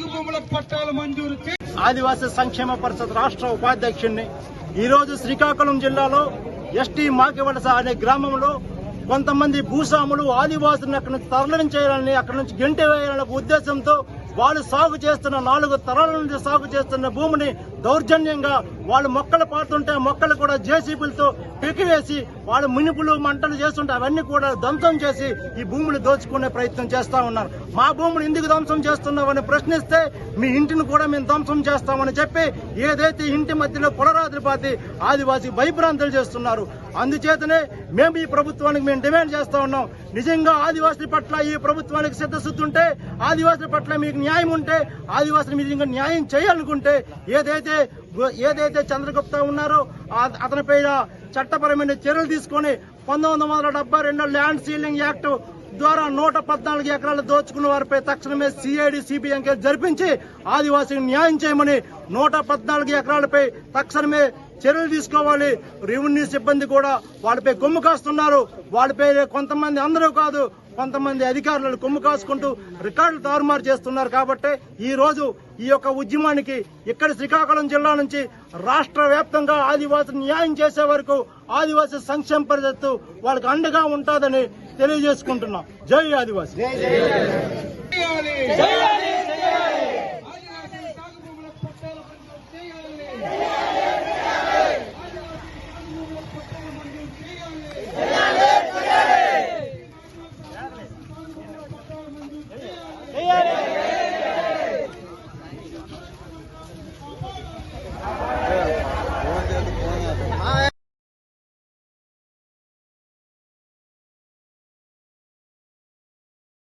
సాగు భూముల పట్టాలు మంజూరు ఆదివాసీ సంక్షేమ పరిషత్ రాష్ట్ర ఉపాధ్యక్షుడిని ఈరోజు శ్రీకాకుళం జిల్లాలో ఎస్టీ మాకివలస అనే గ్రామంలో కొంతమంది భూస్వాములు ఆదివాసులను అక్కడి నుంచి తరలించేయాలని అక్కడి నుంచి గెంటి వేయాలనే ఉద్దేశంతో వాళ్ళు సాగు చేస్తున్న 4 తరాల నుంచి సాగు చేస్తున్న భూమిని దౌర్జన్యంగా వాళ్ళు మొక్కలు పాడుతుంటే మొక్కలు కూడా జేసీబీలతో పీకివేసి వాళ్ళు మునిపులు మంటలు చేస్తుంటే అవన్నీ కూడా ధ్వంసం చేసి ఈ భూమిని దోచుకునే ప్రయత్నం చేస్తా ఉన్నారు. మా భూమిని ఎందుకు ధ్వంసం చేస్తున్నామని ప్రశ్నిస్తే మీ ఇంటిని కూడా మేము ధ్వంసం చేస్తామని చెప్పి ఏదైతే ఇంటి మధ్యలో పునరాధిపాతి ఆదివాసీ భయభ్రాంతులు చేస్తున్నారు. అందుచేతనే మేము ఈ ప్రభుత్వానికి మేము డిమాండ్ చేస్తా ఉన్నాం. నిజంగా ఆదివాసుల పట్ల ఈ ప్రభుత్వానికి సిద్ధశుద్ధి ఉంటే, ఆదివాసుల పట్ల మీకు న్యాయం ఉంటే, ఆదివాసులు నిజంగా న్యాయం చేయాలనుకుంటే ఏదైతే చంద్రగుప్త ఉన్నారో అతనిపై చట్టపరమైన చర్యలు తీసుకొని 1972 ల్యాండ్ సీలింగ్ యాక్ట్ ద్వారా 114 ఎకరాలు దోచుకున్న వారిపై తక్షణమే సిఐడి సిబిఐ ఎంక్వైరీ జరిపించి ఆదివాసీకి న్యాయం చేయమని 114 ఎకరాలపై తక్షణమే చర్యలు తీసుకోవాలి. రెవెన్యూ సిబ్బంది కూడా వాళ్ళపై కొమ్ము కాస్తున్నారు. వాళ్ళపై కొంతమంది, అందరూ కాదు, కొంతమంది అధికారులు కొమ్ము కాసుకుంటూ రికార్డులు తారుమారు చేస్తున్నారు. కాబట్టి ఈ రోజు ఈ యొక్క ఉద్యమానికి ఇక్కడ శ్రీకాకుళం జిల్లా నుంచి రాష్ట్ర వ్యాప్తంగా ఆదివాసులు న్యాయం చేసే వరకు ఆదివాసీ సంక్షేమ పరిషత్ వాళ్ళకి అండగా ఉంటుందని తెలియజేసుకుంటున్నాం. జై ఆదివాసీ.